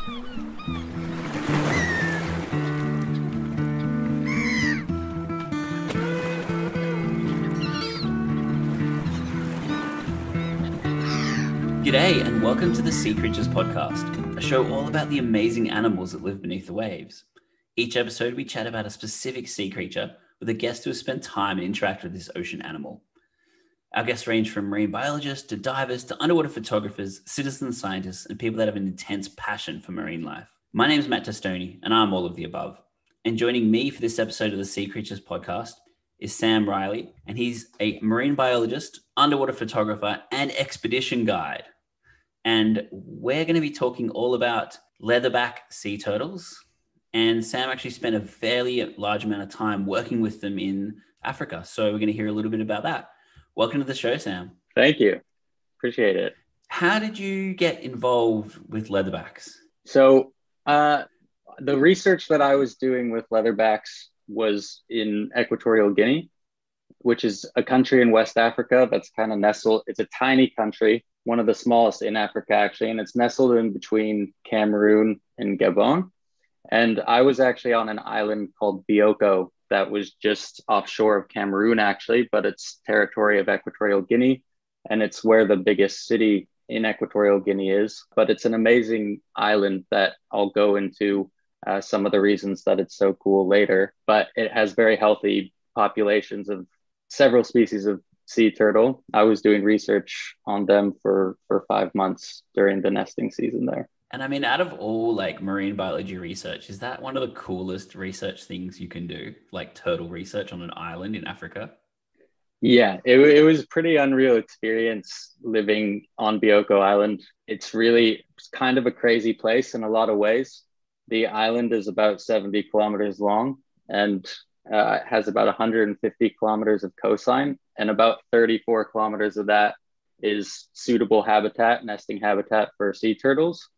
G'day and welcome to the Seacreatures Podcast, a show all about the amazing animals that live beneath the waves. Each episode we chat about a specific sea creature with a guest who has spent time and interacted with this ocean animal. Our guests range from marine biologists to divers to underwater photographers, citizen scientists, and people that have an intense passion for marine life. My name is Matt Testoni and I'm all of the above. And joining me for this episode of the Seacreatures Podcast is Sam Riley, and he's a marine biologist, underwater photographer, and expedition guide. And we're going to be talking all about leatherback sea turtles. And Sam actually spent a fairly large amount of time working with them in Africa. So we're going to hear a little bit about that. Welcome to the show, Sam. Thank you. Appreciate it. How did you get involved with leatherbacks? So the research that I was doing with leatherbacks was in Equatorial Guinea, which is a country in West Africa that's kind of nestled. It's a tiny country, one of the smallest in Africa, actually, and it's nestled in between Cameroon and Gabon. And I was actually on an island called Bioko that was just offshore of Cameroon, actually, but it's territory of Equatorial Guinea, and it's where the biggest city in Equatorial Guinea is. But it's an amazing island that I'll go into some of the reasons that it's so cool later. But it has very healthy populations of several species of sea turtle. I was doing research on them for 5 months during the nesting season there. And I mean, out of all like marine biology research, is that one of the coolest research things you can do? Like turtle research on an island in Africa? Yeah, it was a pretty unreal experience living on Bioko Island. It's kind of a crazy place in a lot of ways. The island is about 70 kilometers long and has about 150 kilometers of coastline, and about 34 kilometers of that is suitable habitat, nesting habitat for sea turtles.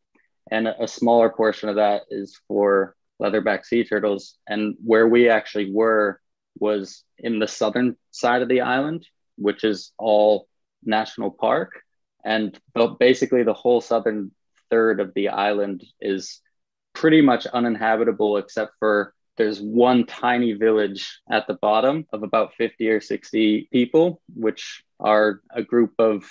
And a smaller portion of that is for leatherback sea turtles. And where we actually were was in the southern side of the island, which is all national park. And basically the whole southern third of the island is pretty much uninhabitable, except for there's one tiny village at the bottom of about 50 or 60 people, which are a group of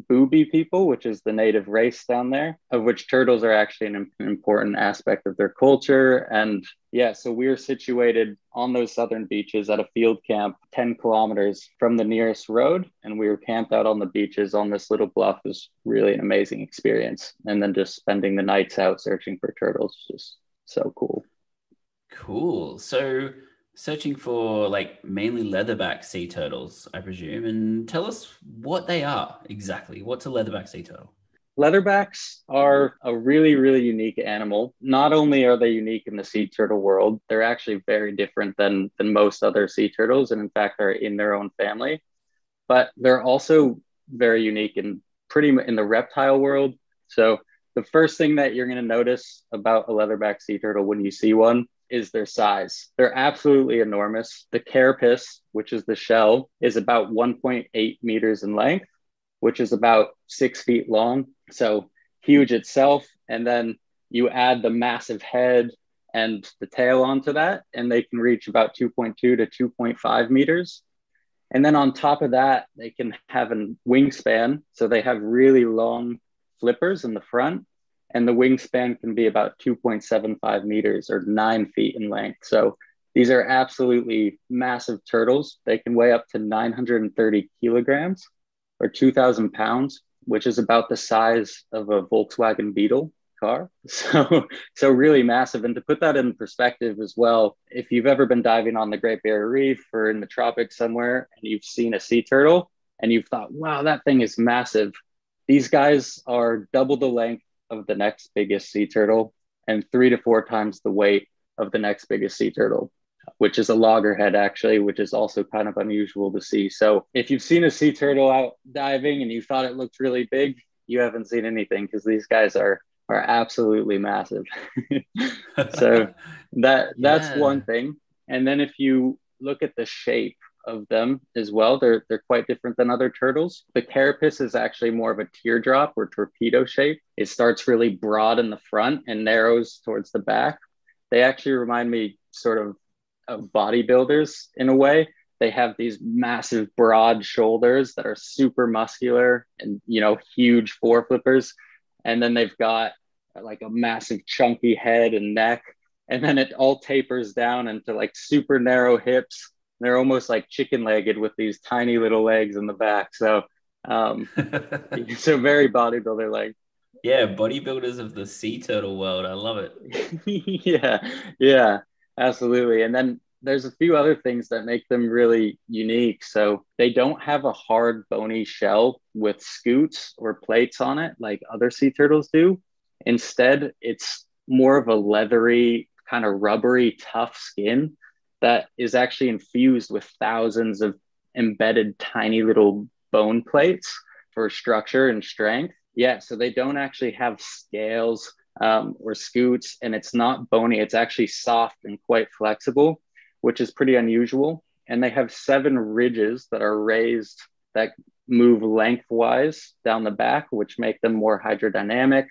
booby people, which is the native race down there, of which turtles are actually an important aspect of their culture. And yeah, so we're situated on those southern beaches at a field camp 10 kilometers from the nearest road. And we were camped out on the beaches on this little bluff. It was really an amazing experience. And then just spending the nights out searching for turtles, just so cool. Cool. So searching for like mainly leatherback sea turtles, I presume, and tell us what they are exactly. What's a leatherback sea turtle? Leatherbacks are a really, really unique animal. Not only are they unique in the sea turtle world, they're actually very different than most other sea turtles, and in fact are in their own family. But they're also very unique in the reptile world. So the first thing that you're going to notice about a leatherback sea turtle when you see one is their size. They're absolutely enormous. The carapace, which is the shell, is about 1.8 meters in length, which is about 6 feet long. So huge itself. And then you add the massive head and the tail onto that, and they can reach about 2.2 to 2.5 meters. And then on top of that, they can have a wingspan. So they have really long flippers in the front, and the wingspan can be about 2.75 meters or 9 feet in length. So these are absolutely massive turtles. They can weigh up to 930 kilograms or 2,000 pounds, which is about the size of a Volkswagen Beetle car. So really massive. And to put that in perspective as well, if you've ever been diving on the Great Barrier Reef or in the tropics somewhere and you've seen a sea turtle and you've thought, wow, that thing is massive. These guys are double the length of the next biggest sea turtle and 3 to 4 times the weight of the next biggest sea turtle, which is a loggerhead actually, which is also kind of unusual to see. So if you've seen a sea turtle out diving and you thought it looked really big, you haven't seen anything, because these guys are absolutely massive. So that's one thing. And then if you look at the shape of them as well. They're quite different than other turtles. The carapace is actually more of a teardrop or torpedo shape. It starts really broad in the front and narrows towards the back. They actually remind me sort of bodybuilders in a way. They have these massive broad shoulders that are super muscular and, huge foreflippers. And then they've got like a massive chunky head and neck. And then it all tapers down into like super narrow hips. They're almost like chicken legged with these tiny little legs in the back. So, so very bodybuilder like. Yeah, bodybuilders of the sea turtle world. I love it. Yeah, absolutely. And then there's a few other things that make them really unique. So they don't have a hard bony shell with scutes or plates on it like other sea turtles do. Instead, it's more of a leathery, kind of rubbery, tough skin that is actually infused with thousands of embedded tiny little bone plates for structure and strength. Yeah, so they don't actually have scales or scutes, and it's not bony. It's actually soft and quite flexible, which is pretty unusual. And they have 7 ridges that are raised that move lengthwise down the back, which make them more hydrodynamic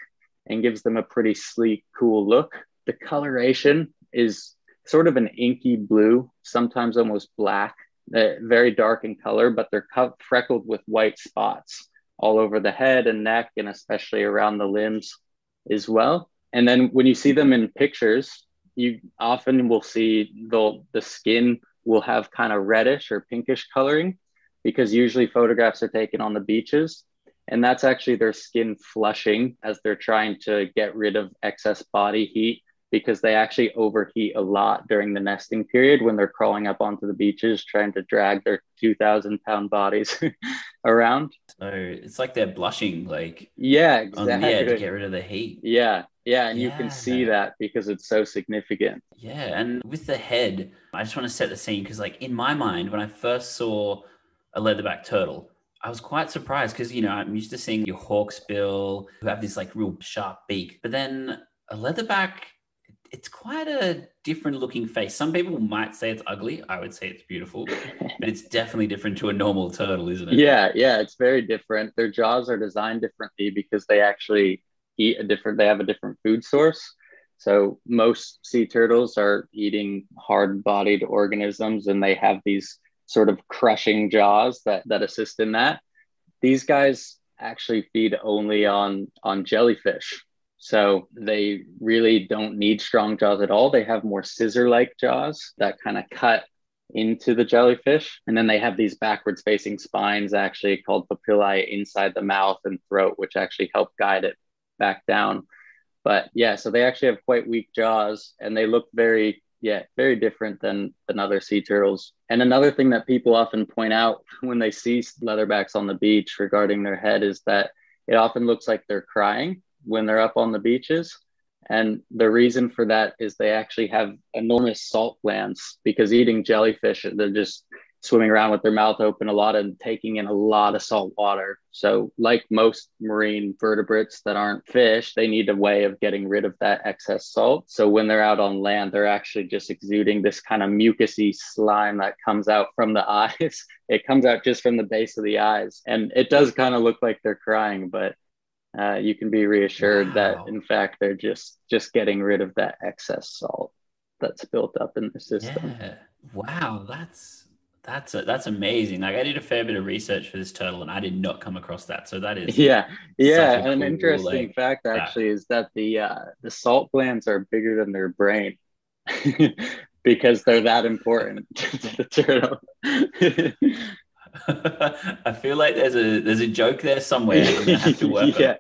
and gives them a pretty sleek, cool look. The coloration is sort of an inky blue, sometimes almost black, very dark in color, but they're freckled with white spots all over the head and neck, and especially around the limbs as well. And then when you see them in pictures, you often will see the skin will have kind of reddish or pinkish coloring, because usually photographs are taken on the beaches. And that's actually their skin flushing as they're trying to get rid of excess body heat, because they actually overheat a lot during the nesting period when they're crawling up onto the beaches, trying to drag their 2,000-pound bodies around. So it's like they're blushing, like, yeah, exactly. To get rid of the heat. Yeah. And you can see that because it's so significant. Yeah. And with the head, I just want to set the scene because, like, in my mind, when I first saw a leatherback turtle, I was quite surprised because, I'm used to seeing your hawksbill who have this like real sharp beak. But then a leatherback, it's quite a different looking face. Some people might say it's ugly. I would say it's beautiful, but it's definitely different to a normal turtle, isn't it? Yeah, it's very different. Their jaws are designed differently because they actually they have a different food source. So most sea turtles are eating hard-bodied organisms, and they have these sort of crushing jaws that assist in that. These guys actually feed only on jellyfish. So they really don't need strong jaws at all. They have more scissor-like jaws that kind of cut into the jellyfish. And then they have these backwards facing spines actually called papillae inside the mouth and throat, which actually help guide it back down. But yeah, so they actually have quite weak jaws, and they look very different than other sea turtles. And another thing that people often point out when they see leatherbacks on the beach regarding their head is that it often looks like they're crying when they're up on the beaches. And the reason for that is they actually have enormous salt glands, because eating jellyfish, they're just swimming around with their mouth open a lot and taking in a lot of salt water. So like most marine vertebrates that aren't fish, they need a way of getting rid of that excess salt. So when they're out on land, they're actually just exuding this kind of mucousy slime that comes out from the eyes. It comes out just from the base of the eyes. And it does kind of look like they're crying, but you can be reassured that in fact they're just getting rid of that excess salt that's built up in the system. Yeah. Wow, that's amazing. Like, I did a fair bit of research for this turtle, and I did not come across that. So that is yeah. And cool, an interesting fact actually is that the salt glands are bigger than their brain because they're that important to the turtle. I feel like there's a joke there somewhere. I'm gonna have to work on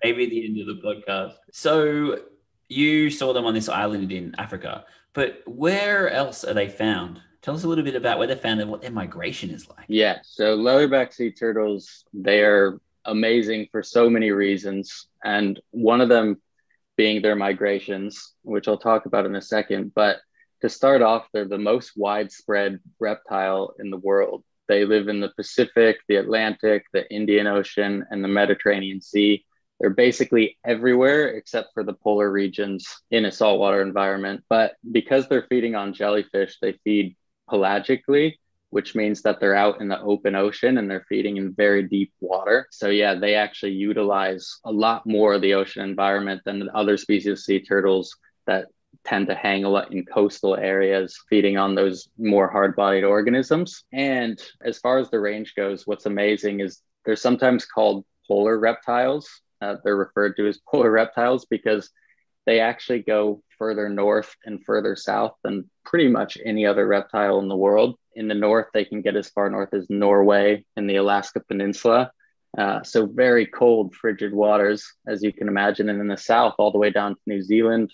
maybe at the end of the podcast. So you saw them on this island in Africa, but where else are they found? Tell us a little bit about where they're found and what their migration is like. Yeah, so leatherback sea turtles, they are amazing for so many reasons. And one of them being their migrations, which I'll talk about in a second. But to start off, they're the most widespread reptile in the world. They live in the Pacific, the Atlantic, the Indian Ocean, and the Mediterranean Sea. They're basically everywhere except for the polar regions in a saltwater environment. But because they're feeding on jellyfish, they feed pelagically, which means that they're out in the open ocean and they're feeding in very deep water. So yeah, they actually utilize a lot more of the ocean environment than other species of sea turtles that tend to hang a lot in coastal areas, feeding on those more hard-bodied organisms. And as far as the range goes, what's amazing is they're sometimes called polar reptiles. They're referred to as polar reptiles because they actually go further north and further south than pretty much any other reptile in the world. In the north, they can get as far north as Norway and the Alaska Peninsula. So very cold, frigid waters, as you can imagine. And in the south, all the way down to New Zealand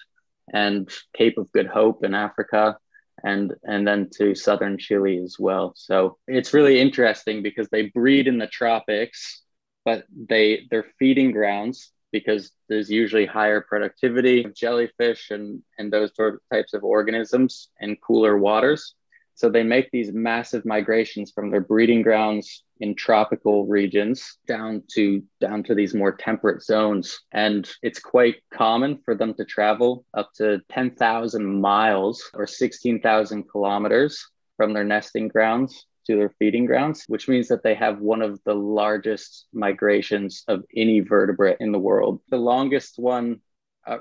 and Cape of Good Hope in Africa, and then to southern Chile as well. So it's really interesting because they breed in the tropics, but their feeding grounds, because there's usually higher productivity of jellyfish and those sort of types of organisms in cooler waters. So they make these massive migrations from their breeding grounds in tropical regions down to these more temperate zones. And it's quite common for them to travel up to 10,000 miles or 16,000 kilometers from their nesting grounds to their feeding grounds, which means that they have one of the largest migrations of any vertebrate in the world. The longest one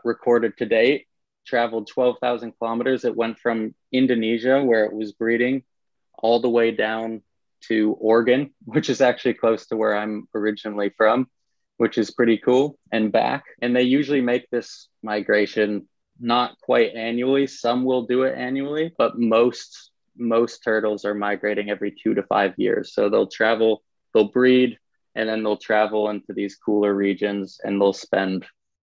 recorded to date traveled 12,000 kilometers. It went from Indonesia, where it was breeding, all the way down to Oregon, which is actually close to where I'm originally from, which is pretty cool, and back. And they usually make this migration not quite annually. Some will do it annually, but most turtles are migrating every 2 to 5 years. So they'll breed, and then they'll travel into these cooler regions, and they'll spend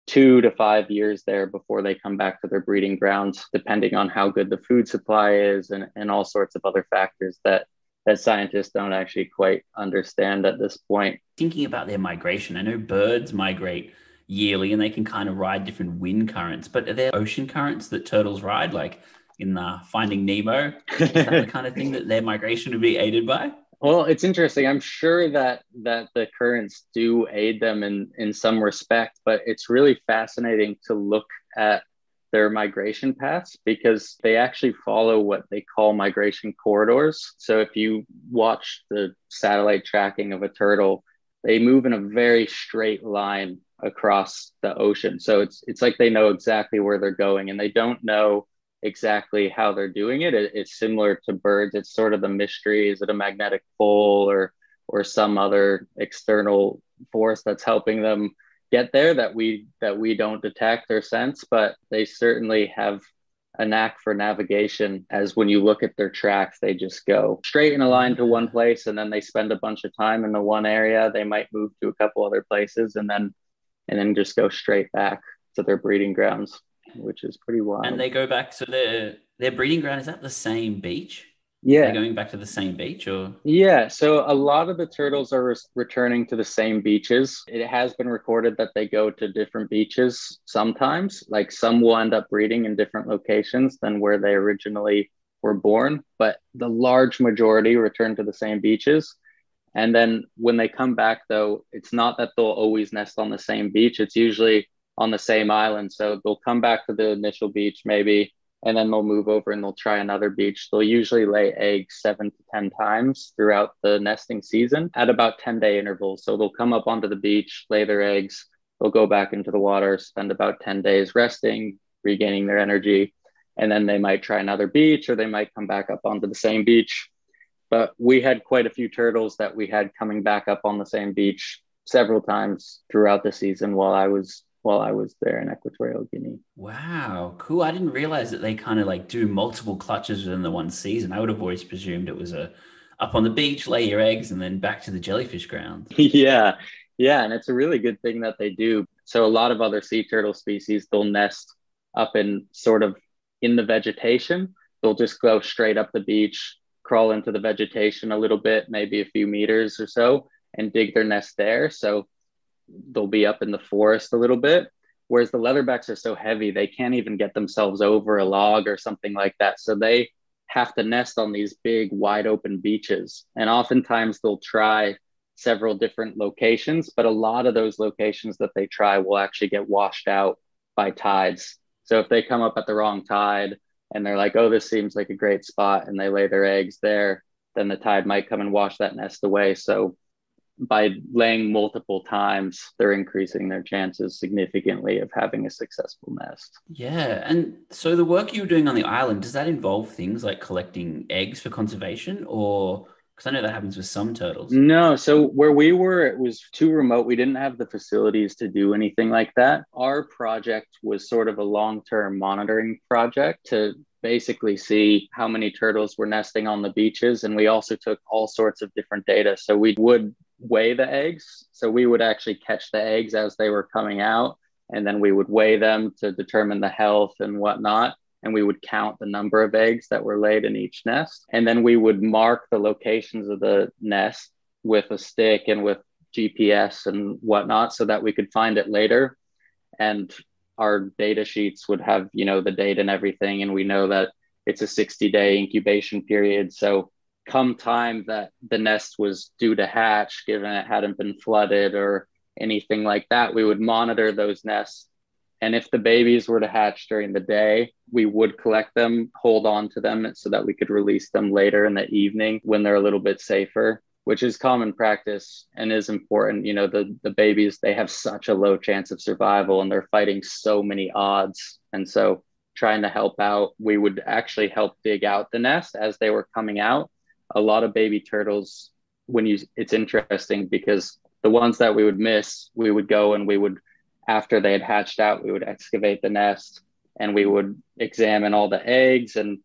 2 to 5 years there before they come back to their breeding grounds, depending on how good the food supply is and all sorts of other factors that scientists don't actually quite understand at this point. Thinking about their migration, I know birds migrate yearly and they can kind of ride different wind currents, but are there ocean currents that turtles ride, like in Finding Nemo? Is that the kind of thing that their migration would be aided by? Well, it's interesting. I'm sure that the currents do aid them in some respect, but it's really fascinating to look at their migration paths because they actually follow what they call migration corridors. So if you watch the satellite tracking of a turtle, they move in a very straight line across the ocean. So it's like they know exactly where they're going, and they don't know exactly how they're doing it. It's similar to birds. It's sort of the mystery. Is it a magnetic pole or some other external force that's helping them get there that we don't detect or sense? But they certainly have a knack for navigation, as when you look at their tracks, they just go straight in a line to one place, and then they spend a bunch of time in the one area. They might move to a couple other places and then just go straight back to their breeding grounds, which is pretty wild. And they go back, so their breeding ground is at the same beach? Yeah. They're going back to the same beach, or? Yeah, so a lot of the turtles are returning to the same beaches. It has been recorded that they go to different beaches sometimes. Like some will end up breeding in different locations than where they originally were born, but the large majority return to the same beaches. And then when they come back, though, it's not that they'll always nest on the same beach. It's usually on the same island. So they'll come back to the initial beach maybe, and then they'll move over and they'll try another beach. They'll usually lay eggs 7 to 10 times throughout the nesting season at about 10-day intervals. So they'll come up onto the beach, lay their eggs, they'll go back into the water, spend about 10 days resting, regaining their energy, and then they might try another beach, or they might come back up onto the same beach. But we had quite a few turtles that we had coming back up on the same beach several times throughout the season while I was there in Equatorial Guinea. Wow, cool. I didn't realize that they kind of like do multiple clutches within the one season. I would have always presumed it was up on the beach, lay your eggs, and then back to the jellyfish grounds. Yeah. And it's a really good thing that they do. So a lot of other sea turtle species, they'll nest up in sort of in the vegetation. They'll just go straight up the beach, crawl into the vegetation a little bit, maybe a few meters or so, and dig their nest there. So they'll be up in the forest a little bit, whereas the leatherbacks are so heavy, they can't even get themselves over a log or something like that. So they have to nest on these big, wide open beaches. And oftentimes they'll try several different locations, but a lot of those locations that they try will actually get washed out by tides. So if they come up at the wrong tide and they're like, oh, this seems like a great spot, and they lay their eggs there, then the tide might come and wash that nest away. So by laying multiple times, they're increasing their chances significantly of having a successful nest. Yeah. And so the work you were doing on the island, does that involve things like collecting eggs for conservation, or because I know that happens with some turtles? No, so where we were, it was too remote. We didn't have the facilities to do anything like that. Our project was sort of a long-term monitoring project to basically see how many turtles were nesting on the beaches. And we also took all sorts of different data. So we would weigh the eggs. So we would actually catch the eggs as they were coming out, and then we would weigh them to determine the health and whatnot. And we would count the number of eggs that were laid in each nest. And then we would mark the locations of the nest with a stick and with GPS and whatnot so that we could find it later. And our data sheets would have, the date and everything. And we know that it's a 60-day incubation period. So come time that the nest was due to hatch, given it hadn't been flooded or anything like that, we would monitor those nests. And if the babies were to hatch during the day, we would collect them, hold on to them so that we could release them later in the evening when they're a little bit safer, which is common practice and is important. The babies, they have such a low chance of survival and they're fighting so many odds. And so trying to help out, we would actually help dig out the nest as they were coming out. A lot of baby turtles, it's interesting because the ones that we would miss, we would go and we would, after they had hatched out, we would excavate the nest and we would examine all the eggs and,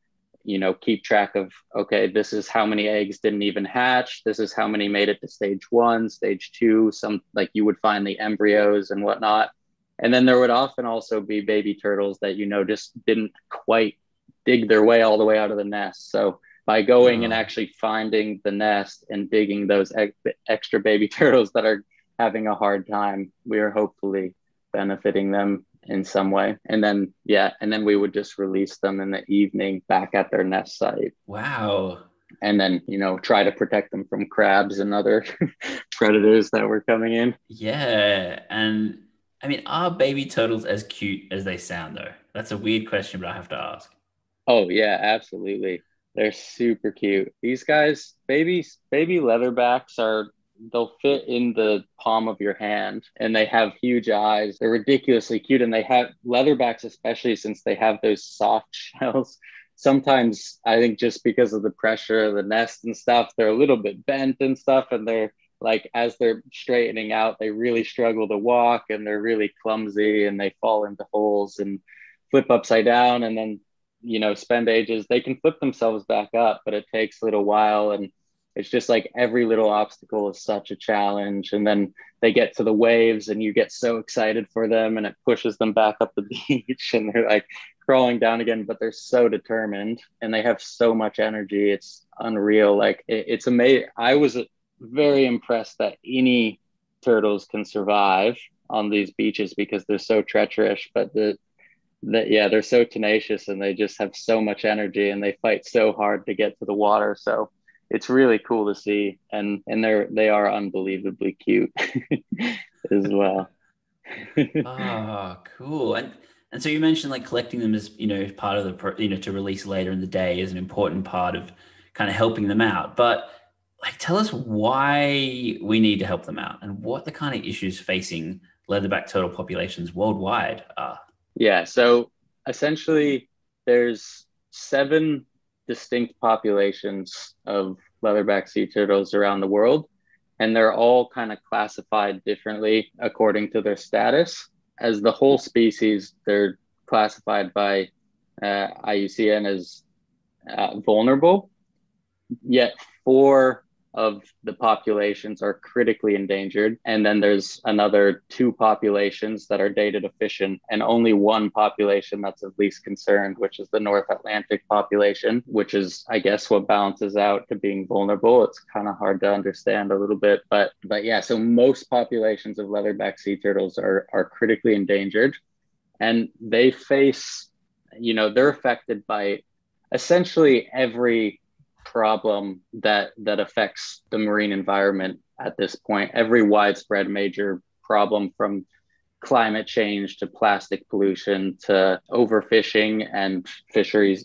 keep track of, okay, this is how many eggs didn't even hatch. This is how many made it to stage 1, stage 2, some like you would find the embryos and whatnot. And then there would often also be baby turtles that, just didn't quite dig their way all the way out of the nest. So by going and actually finding the nest and digging those extra baby turtles that are having a hard time, we are hopefully benefiting them in some way. And then we would just release them in the evening back at their nest site. Wow. And then, try to protect them from crabs and other predators that were coming in. Yeah. And I mean, are baby turtles as cute as they sound though? That's a weird question, but I have to ask. Oh yeah, absolutely. They're super cute. These guys, baby leatherbacks they'll fit in the palm of your hand and they have huge eyes. They're ridiculously cute. And they have leatherbacks, especially since they have those soft shells. Sometimes I think just because of the pressure of the nest and stuff, they're a little bit bent and stuff. And they're like, as they're straightening out, they really struggle to walk and they're really clumsy and they fall into holes and flip upside down. And then, spend ages, they can flip themselves back up, but it takes a little while. And it's just like every little obstacle is such a challenge. And then they get to the waves and you get so excited for them and it pushes them back up the beach and they're like crawling down again, but they're so determined and they have so much energy. It's unreal. Like it's amazing. I was very impressed that any turtles can survive on these beaches because they're so treacherous, but they're so tenacious and they just have so much energy and they fight so hard to get to the water. So it's really cool to see, and they are unbelievably cute as well. Cool. And so you mentioned like collecting them as part of the to release later in the day is an important part of kind of helping them out. But like, tell us why we need to help them out and what the kind of issues facing leatherback turtle populations worldwide are. Yeah. So essentially, there's 7 distinct populations of leatherback sea turtles around the world, and they're all kind of classified differently according to their status. As the whole species, they're classified by IUCN as vulnerable, yet 4 of the populations are critically endangered. And then there's another 2 populations that are data deficient and only 1 population that's of least concerned, which is the North Atlantic population, which is, I guess, what balances out to being vulnerable. It's kind of hard to understand a little bit, but yeah, so most populations of leatherback sea turtles are critically endangered and they face, they're affected by essentially every problem that affects the marine environment at this point. Every widespread major problem, from climate change to plastic pollution to overfishing and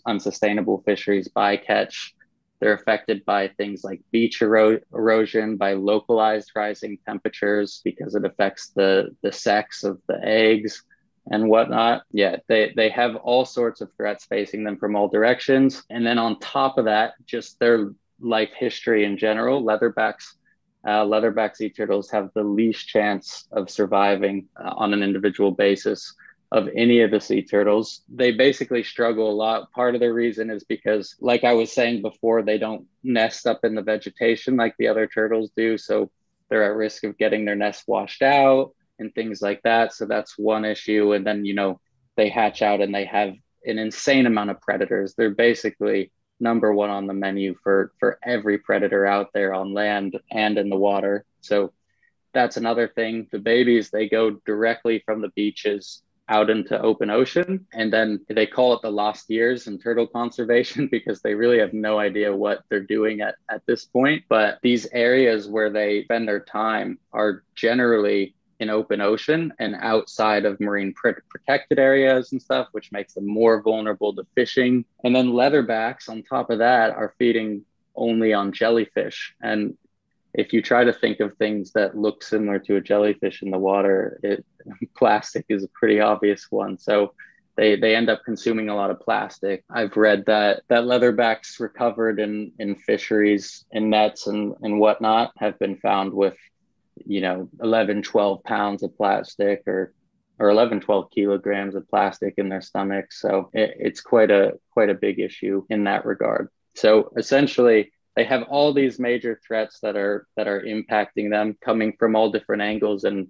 unsustainable fisheries bycatch, They're affected by things like beach erosion, by localized rising temperatures because it affects the sex of the eggs and whatnot. Yeah, they have all sorts of threats facing them from all directions. And then on top of that, just their life history in general, leatherback sea turtles have the least chance of surviving on an individual basis of any of the sea turtles. They basically struggle a lot. Part of the reason is because, like I was saying before, they don't nest up in the vegetation like the other turtles do. So they're at risk of getting their nest washed out and things like that. So that's one issue. And then, they hatch out and they have an insane amount of predators. They're basically number one on the menu for every predator out there on land and in the water. So that's another thing. The babies, they go directly from the beaches out into open ocean, and then they call it the lost years in turtle conservation because they really have no idea what they're doing at this point. But these areas where they spend their time are generally in open ocean and outside of marine protected areas and stuff, which makes them more vulnerable to fishing. And then leatherbacks on top of that are feeding only on jellyfish. And if you try to think of things that look similar to a jellyfish in the water, plastic is a pretty obvious one. So they end up consuming a lot of plastic. I've read that leatherbacks recovered in fisheries and nets and whatnot have been found with 11, 12 pounds of plastic or 11, 12 kilograms of plastic in their stomachs. So it's quite a big issue in that regard. So essentially, they have all these major threats that are impacting them, coming from all different angles, and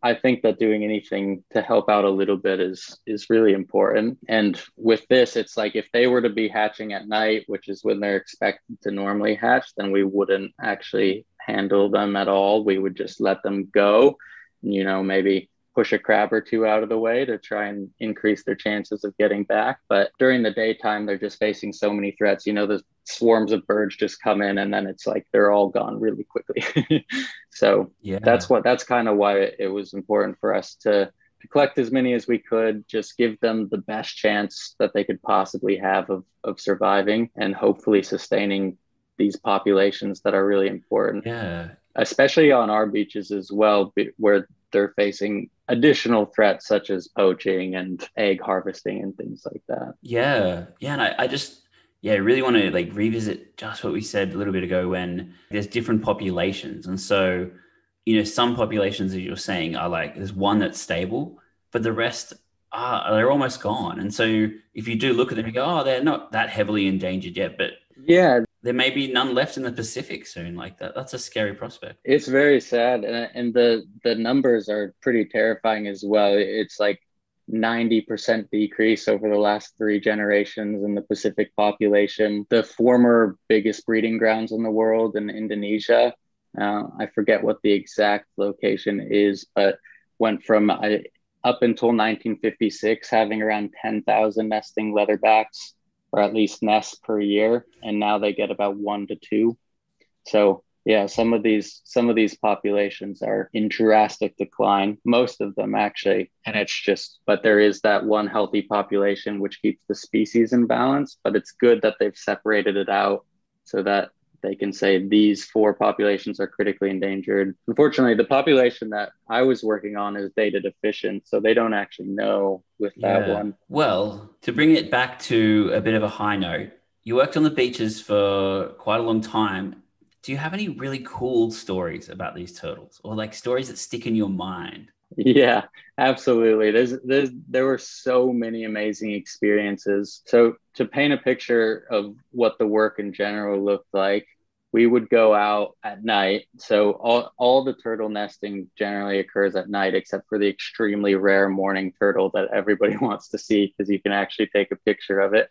I think that doing anything to help out a little bit is really important. And with this, it's like if they were to be hatching at night, which is when they're expected to normally hatch, then we wouldn't actually handle them at all. We would just let them go, maybe push a crab or two out of the way to try and increase their chances of getting back. But during the daytime, they're just facing so many threats. The swarms of birds just come in and then it's like they're all gone really quickly. So Yeah. that's kind of why it was important for us to collect as many as we could, just give them the best chance that they could possibly have of surviving and hopefully sustaining these populations that are really important. Yeah. Especially on our beaches as well, where they're facing additional threats such as poaching and egg harvesting and things like that. Yeah. And I just really want to revisit just what we said a little bit ago when there's different populations. And so, some populations, as you're saying, are there's one that's stable, but the rest they're almost gone. And so if you do look at them, you go, oh, they're not that heavily endangered yet, but yeah, there may be none left in the Pacific soon. That's a scary prospect. It's very sad. And the numbers are pretty terrifying as well. It's 90% decrease over the last 3 generations in the Pacific population. The former biggest breeding grounds in the world in Indonesia, I forget what the exact location is, but went from up until 1956 having around 10,000 nesting leatherbacks, or at least nests per year, and now they get about 1 to 2. So yeah, some of these populations are in drastic decline, most of them actually, and but there is that one healthy population which keeps the species in balance. But it's good that they've separated it out so that they can say these 4 populations are critically endangered. Unfortunately, the population that I was working on is data deficient, so they don't actually know with that one. Well, to bring it back to a bit of a high note, you worked on the beaches for quite a long time. Do you have any really cool stories about these turtles, or stories that stick in your mind? Yeah, absolutely. There were so many amazing experiences. So to paint a picture of what the work in general looked like, we would go out at night. So all the turtle nesting generally occurs at night, except for the extremely rare morning turtle that everybody wants to see because you can actually take a picture of it.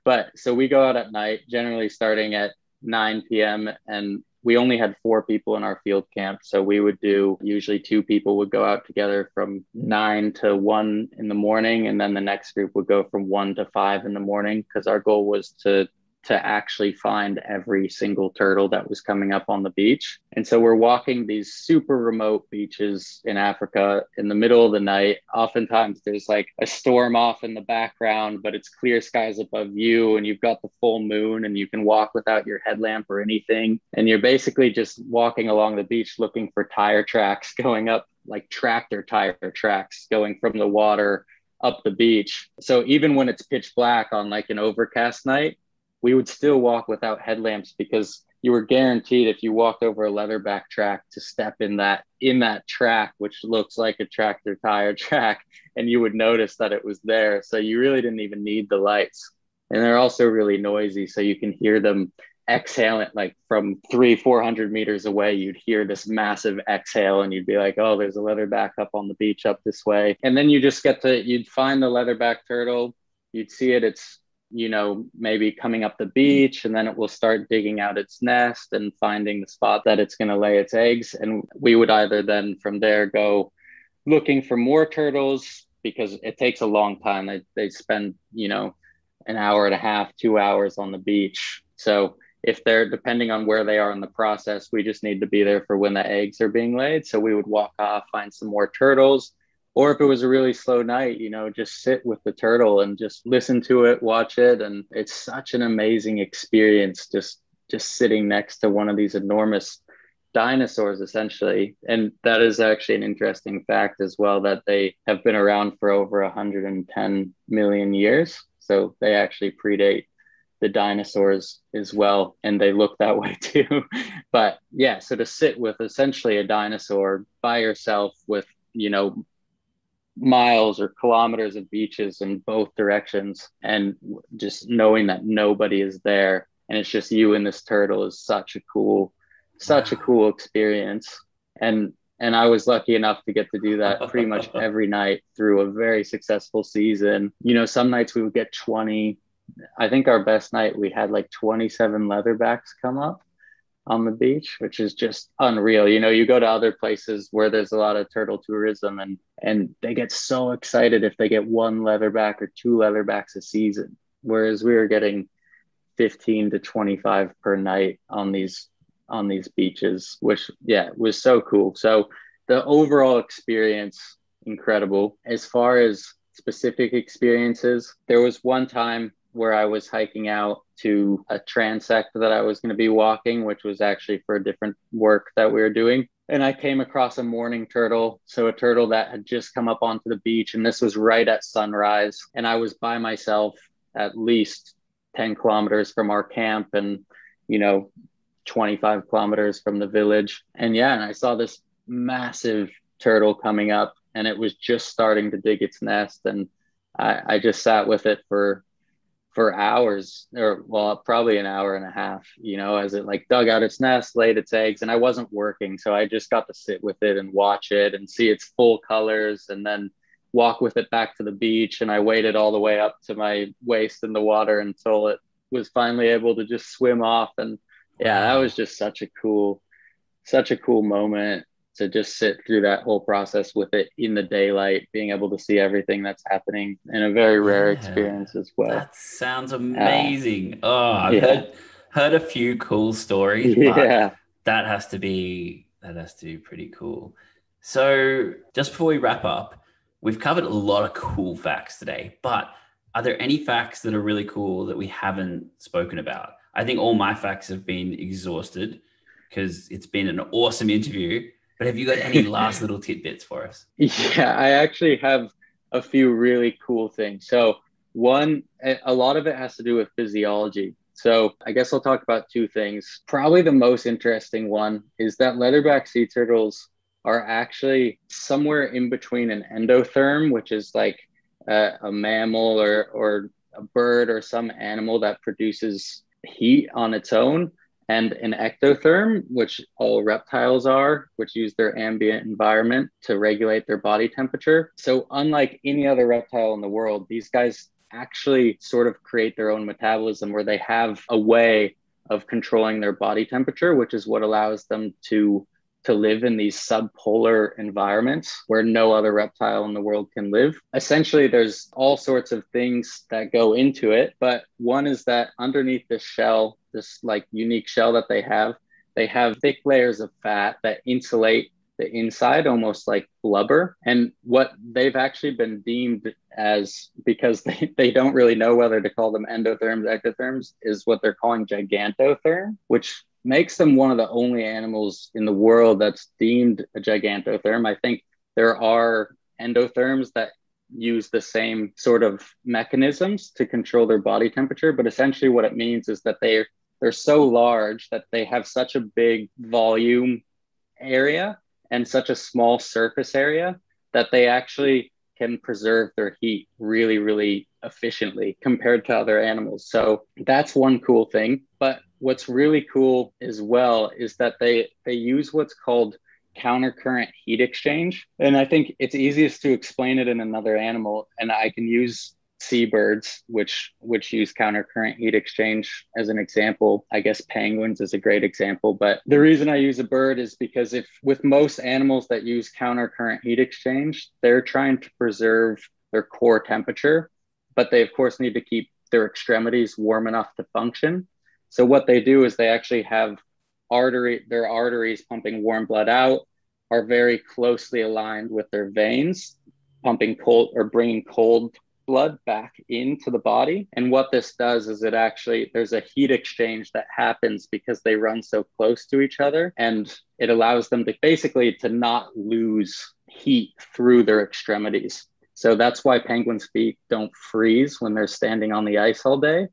But so we go out at night, generally starting at 9 p.m. and we only had 4 people in our field camp. So we would usually 2 people would go out together from 9 to 1 in the morning. And then the next group would go from 1 to 5 in the morning, because our goal was to to actually find every single turtle that was coming up on the beach. And so we're walking these super remote beaches in Africa in the middle of the night. Oftentimes there's like a storm off in the background, but it's clear skies above you and you've got the full moon and you can walk without your headlamp or anything. And you're basically just walking along the beach looking for tire tracks going up, like tractor tire tracks going from the water up the beach. So even when it's pitch black on like an overcast night, we would still walk without headlamps because you were guaranteed if you walked over a leatherback track to step in that track, which looks like a tractor tire track, and you would notice that it was there. So you really didn't even need the lights. And they're also really noisy, so you can hear them exhaling like from 300-400 meters away. You'd hear this massive exhale and you'd be like, oh, there's a leatherback up on the beach up this way. And then you just you'd find the leatherback turtle, you'd see it, it's, you know, maybe coming up the beach, and then it will start digging out its nest and finding the spot that it's going to lay its eggs. And we would either then from there go looking for more turtles, because it takes a long time. They spend, you know, an hour and a half, 2 hours on the beach. So if they're, depending on where they are in the process, we just need to be there for when the eggs are being laid. So we would walk off, find some more turtles. Or if it was a really slow night, you know, just sit with the turtle and just listen to it, watch it. And it's such an amazing experience just sitting next to one of these enormous dinosaurs, essentially. And that is actually an interesting fact as well, that they have been around for over 110 million years. So they actually predate the dinosaurs as well, and they look that way too. But yeah, so to sit with essentially a dinosaur by yourself with, you know, miles or kilometers of beaches in both directions, and just knowing that nobody is there and it's just you and this turtle is such a cool experience. And I was lucky enough to get to do that pretty much every night through a very successful season. You know, some nights we would get 20. I think our best night, we had like 27 leatherbacks come up on the beach, which is just unreal. You know, you go to other places where there's a lot of turtle tourism and they get so excited if they get one leatherback or two leatherbacks a season. Whereas we were getting 15 to 25 per night on these beaches, which was so cool. So the overall experience, incredible. As far as specific experiences, there was one time where I was hiking out to a transect that I was going to be walking, which was actually for a different work that we were doing. And I came across a mourning turtle. So a turtle that had just come up onto the beach. And this was right at sunrise. And I was by myself at least 10 kilometers from our camp and, you know, 25 kilometers from the village. And I saw this massive turtle coming up, and it was just starting to dig its nest. And I just sat with it for hours, or well, probably an hour and a half, you know, as it like dug out its nest, laid its eggs. And I wasn't working, so I just got to sit with it and watch it and see its full colors, and then walk with it back to the beach. And I waited all the way up to my waist in the water until it was finally able to just swim off. And that was just such a cool moment to just sit through that whole process with it in the daylight, being able to see everything that's happening, in a very rare experience as well. That sounds amazing. I've heard a few cool stories, but that has to be pretty cool. So just before we wrap up, we've covered a lot of cool facts today, but are there any facts that are really cool that we haven't spoken about? I think all my facts have been exhausted because it's been an awesome interview. But have you got any last little tidbits for us? Yeah, I actually have a few really cool things. So one, a lot of it has to do with physiology. So I guess I'll talk about two things. Probably the most interesting one is that leatherback sea turtles are actually somewhere in between an endotherm, which is like a mammal or a bird or some animal that produces heat on its own, and an ectotherm, which all reptiles are, which use their ambient environment to regulate their body temperature. So unlike any other reptile in the world, these guys actually sort of create their own metabolism where they have a way of controlling their body temperature, which is what allows them to to live in these subpolar environments where no other reptile in the world can live. Essentially, there's all sorts of things that go into it, but one is that underneath the shell, this like unique shell that they have thick layers of fat that insulate the inside, almost like blubber. And what they've actually been deemed as, because they don't really know whether to call them endotherms, ectotherms, is what they're calling gigantotherm, which makes them one of the only animals in the world that's deemed a gigantotherm. I think there are endotherms that use the same sort of mechanisms to control their body temperature, but essentially what it means is that they're so large that they have such a big volume area and such a small surface area that they actually can preserve their heat really, really efficiently compared to other animals. So that's one cool thing. But what's really cool as well is that they use what's called countercurrent heat exchange. And I think it's easiest to explain it in another animal. And I can use seabirds, which use countercurrent heat exchange as an example. I guess penguins is a great example. But the reason I use a bird is because if with most animals that use countercurrent heat exchange, they're trying to preserve their core temperature, but they of course need to keep their extremities warm enough to function. So what they do is they actually have their arteries pumping warm blood out are very closely aligned with their veins, pumping cold or bringing cold blood back into the body. And what this does is there's a heat exchange that happens because they run so close to each other, and it allows them to not lose heat through their extremities. So that's why penguins' feet don't freeze when they're standing on the ice all day.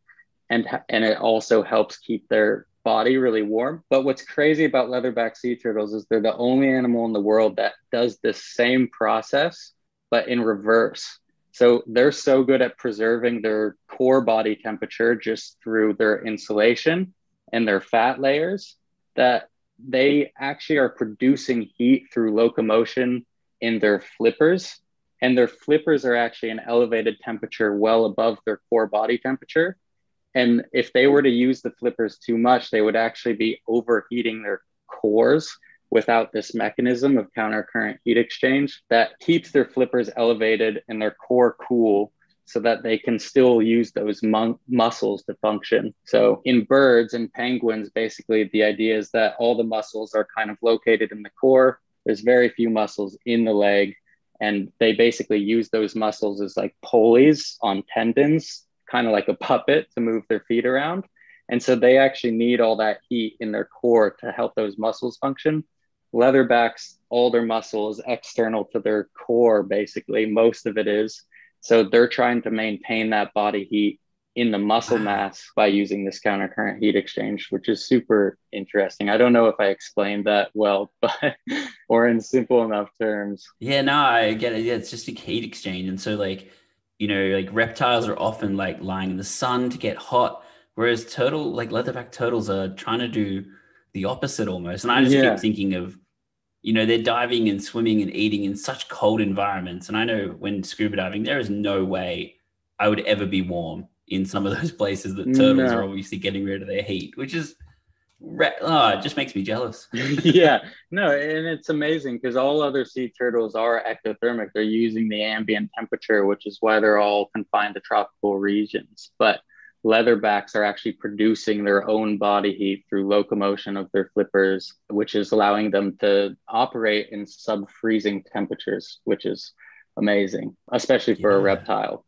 And it also helps keep their body really warm. But what's crazy about leatherback sea turtles is they're the only animal in the world that does this same process, but in reverse. So they're so good at preserving their core body temperature just through their insulation and their fat layers that they actually are producing heat through locomotion in their flippers. And their flippers are actually an elevated temperature well above their core body temperature. And if they were to use the flippers too much, they would actually be overheating their cores without this mechanism of countercurrent heat exchange that keeps their flippers elevated and their core cool so that they can still use those muscles to function. So in birds and penguins, basically the idea is that all the muscles are kind of located in the core. There's very few muscles in the leg, and they basically use those muscles as like pulleys on tendons, kind of like a puppet to move their feet around. And so they actually need all that heat in their core to help those muscles function. Leatherbacks, all their muscle is external to their core, basically. Most of it is. So they're trying to maintain that body heat in the muscle mass by using this countercurrent heat exchange, which is super interesting. I don't know if I explained that well, but or in simple enough terms. Yeah, no, I get it. Yeah, it's just a heat exchange. And so like, like reptiles are often like lying in the sun to get hot, whereas leatherback turtles are trying to do the opposite almost. And I just keep Yeah. thinking of, they're diving and swimming and eating in such cold environments. And I know when scuba diving, there is no way I would ever be warm in some of those places that turtles are No. obviously getting rid of their heat, which is, it just makes me jealous. Yeah, no, and it's amazing because all other sea turtles are ectothermic. They're using the ambient temperature, which is why they're all confined to tropical regions. But leatherbacks are actually producing their own body heat through locomotion of their flippers, which is allowing them to operate in sub-freezing temperatures, which is amazing, especially for a Yeah. reptile.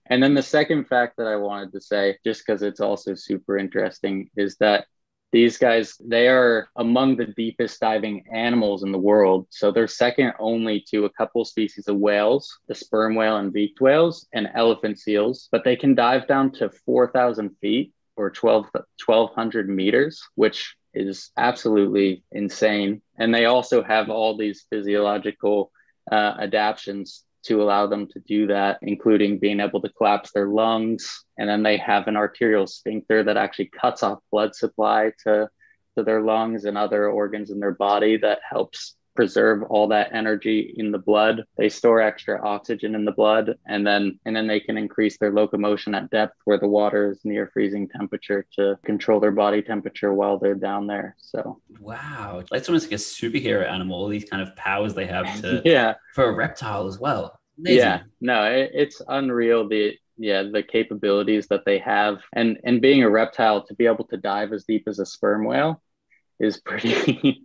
And then the second fact that I wanted to say, just because it's also super interesting, is that these guys, they are among the deepest diving animals in the world. So they're second only to a couple species of whales, the sperm whale and beaked whales, and elephant seals. But they can dive down to 4,000 feet or 1,200 meters, which is absolutely insane. And they also have all these physiological adaptations to allow them to do that, including being able to collapse their lungs. And then they have an arterial sphincter that actually cuts off blood supply to their lungs and other organs in their body that helps preserve all that energy in the blood. They store extra oxygen in the blood, and then they can increase their locomotion at depth where the water is near freezing temperature to control their body temperature while they're down there. So wow, it's almost like a superhero animal, all these kind of powers they have to yeah, for a reptile as well. Amazing. yeah, no, it's unreal, the capabilities that they have, and being a reptile, to be able to dive as deep as a sperm whale is pretty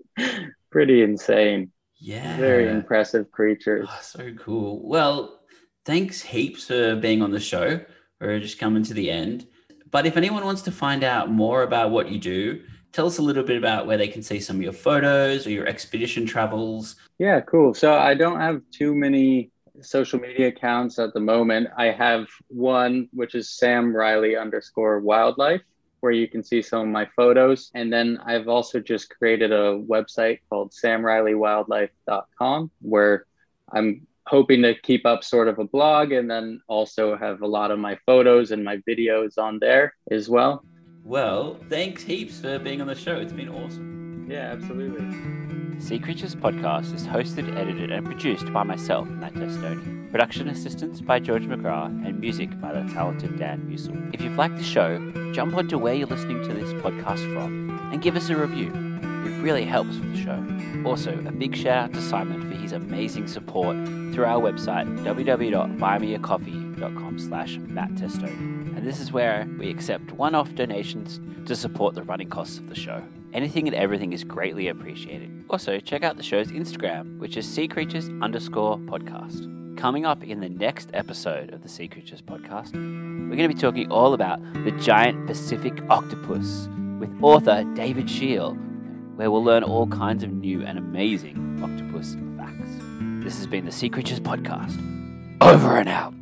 pretty insane. Yeah, Very impressive creatures. Oh, so cool. Well, thanks heaps for being on the show. We're just coming to the end. But if anyone wants to find out more about what you do, tell us a little bit about where they can see some of your photos or your expedition travels. Yeah, cool. So I don't have too many social media accounts at the moment. I have one, which is @SamRiley_wildlife, where you can see some of my photos. And then I've also just created a website called SamRileyWildlife.com, where I'm hoping to keep up sort of a blog, and then also have a lot of my photos and my videos on there as well. Well, thanks heaps for being on the show. It's been awesome. Yeah, absolutely. Seacreatures Podcast is hosted, edited, and produced by myself, Matt Testoni. Production assistance by George McGrath, and music by the talented Dan Musil. If you've liked the show, jump onto where you're listening to this podcast from and give us a review. It really helps with the show. Also, a big shout out to Simon for his amazing support through our website, www.buymeacoffee.com/MattTestoni. And this is where we accept one-off donations to support the running costs of the show. Anything and everything is greatly appreciated. Also, check out the show's Instagram, which is Seacreatures_podcast. Coming up in the next episode of the Seacreatures Podcast, we're going to be talking all about the giant Pacific octopus with author David Shield, where we'll learn all kinds of new and amazing octopus facts. This has been the Seacreatures Podcast. Over and out.